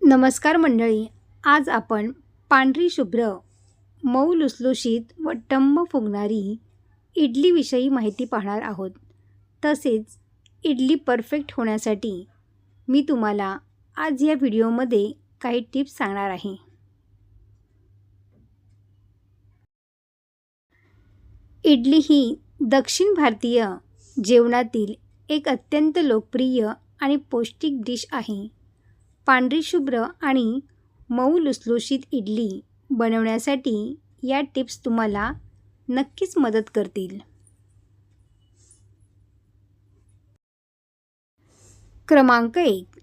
नमस्कार मंडळी, आज आपण पांढरी शुभ्र, मऊ लुसलुशीत व टम्म फुगणारी इडलीविषयी माहिती पाहणार आहोत. तसेच इडली परफेक्ट होण्यासाठी मी तुम्हाला आज या व्हिडिओमध्ये काही टिप्स सांगणार आहे. इडली ही दक्षिण भारतीय जेवणातील एक अत्यंत लोकप्रिय आणि पौष्टिक डिश आहे. पांढरी शुभ्र आणि मऊ लुसलुशीत इडली बनवण्यासाठी या टिप्स तुम्हाला नक्कीच मदत करतील. क्रमांक 1.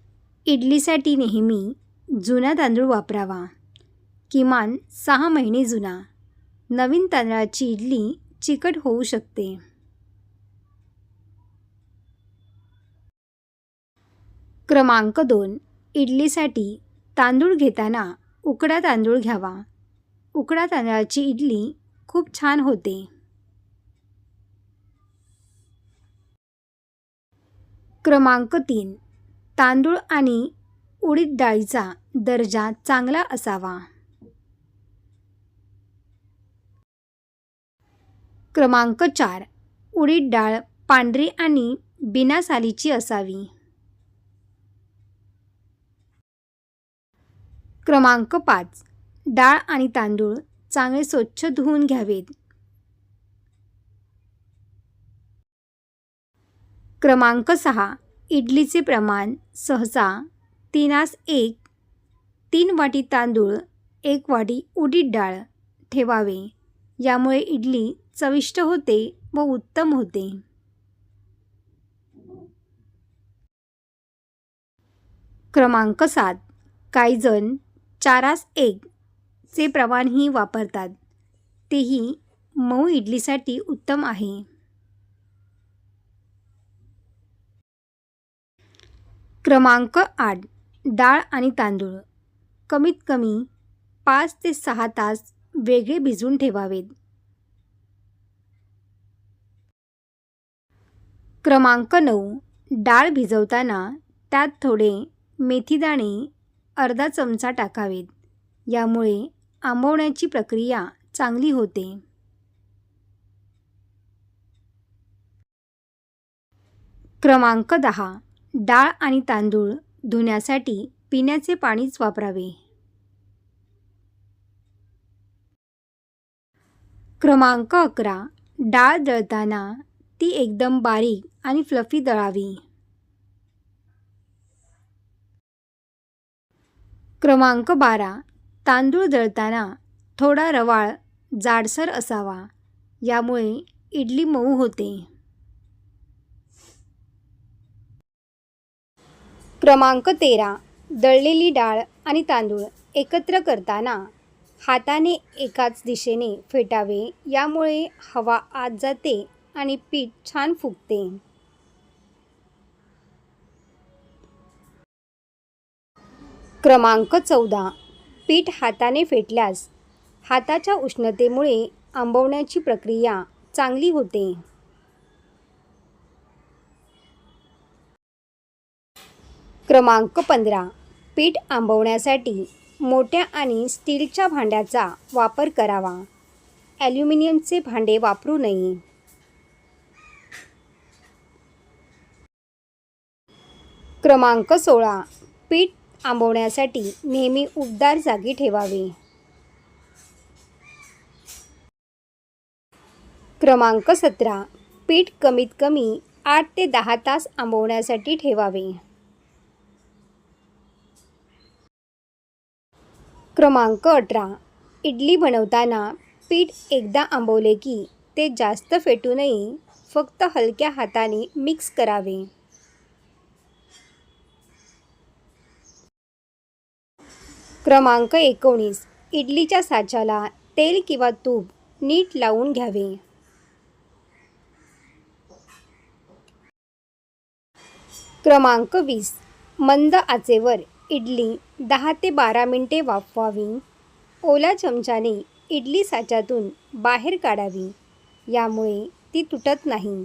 इडलीसाठी नेहमी जुना तांदूळ वापरावा. किमान 6 महिने जुना. नवीन तांदळाची इडली चिकट होऊ शकते. क्रमांक 2. इडलीसाठी तांदूळ घेताना उकडा तांदूळ घ्यावा. उकडा तांदळाची इडली खूप छान होते. क्रमांक 3. तांदूळ आणि उडीद डाळीचा दर्जा चांगला असावा. क्रमांक 4. उडीद डाळ पांढरी आणि बिना सालीची असावी. क्रमांक 5. डाळ आणि तांदूळ चांगले स्वच्छ धुवून घ्यावेत. क्रमांक 6. इडलीचे प्रमाण सहसा 3:1. 3 वाटी तांदूळ 1 वाटी उडीद डाळ ठेवावे. यामुळे इडली चविष्ट होते व उत्तम होते. क्रमांक 7. काही जण 4:1 चे प्रमाणही वापरतात. तेही मऊ इडलीसाठी उत्तम आहे. क्रमांक 8. डाळ आणि तांदूळ कमीत कमी 5 ते 6 तास वेगळे भिजवून ठेवावेत. क्रमांक 9. डाळ भिजवताना त्यात थोडे मेथीदाणे अर्धा चमचा टाकावेत. यामुळे आंबवण्याची प्रक्रिया चांगली होते. क्रमांक 10. डाळ आणि तांदूळ धुण्यासाठी पिण्याचे पाणीच वापरावे. क्रमांक 11. डाळ दळताना ती एकदम बारीक आणि फ्लफी दळावी. क्रमांक 12. तांदूळ दळताना थोडा रवाळ जाडसर असावा. यामुळे इडली मऊ होते. क्रमांक 13. दळलेली डाळ आणि तांदूळ एकत्र करताना हाताने एकाच दिशेने फेटावे. यामुळे हवा आत जाते आणि पीठ छान फुगते. क्रमांक 14. पीठ हाताने फेटल्यास हाताच्या उष्णतेमुळे आंबवण्याची प्रक्रिया चांगली होते. क्रमांक 15. पीठ आंबवण्यासाठी मोठ्या आणि स्टीलच्या भांड्याचा वापर करावा. ॲल्युमिनियमचे भांडे वापरू नये. क्रमांक 16. पीठ आंबवण्यासाठी नेहमी उबदार जागी ठेवावे. क्रमांक 17. पीठ कमीत कमी 8 ते 10 तास आंबवण्यासाठी ठेवावे. क्रमांक 18. इडली बनवताना पीठ एकदा आंबवले की ते जास्त फेटू नये. फक्त हलक्या हाताने मिक्स करावे. क्रमांक 19. इडलीच्या साच्याला तेल किंवा तूप नीट लावून घ्यावे. क्रमांक 20. मंद आचेवर इडली 10 ते 12 मिनिटे वाफवावी. ओल्या चमच्याने इडली साच्यातून बाहेर काढावी. यामुळे ती तुटत नाही.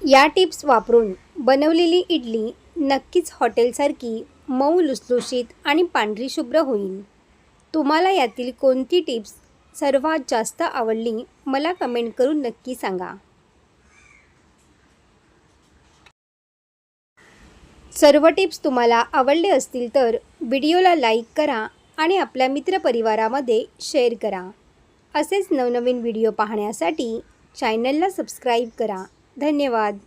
या टिप्स वापरून बनवलेली इडली नक्कीच हॉटेलसारखी मऊ लुसलुशीत आणि पांढरी शुभ्र होईल. तुम्हाला यातील कोणती टिप्स सर्वात जास्त आवडली मला कमेंट करून नक्की सांगा. सर्व टिप्स तुम्हाला आवडले असतील तर व्हिडिओला लाईक करा आणि आपल्या मित्रपरिवारामध्ये शेअर करा. असेच नवनवीन व्हिडिओ पाहण्यासाठी चॅनलला सबस्क्राईब करा. धन्यवाद.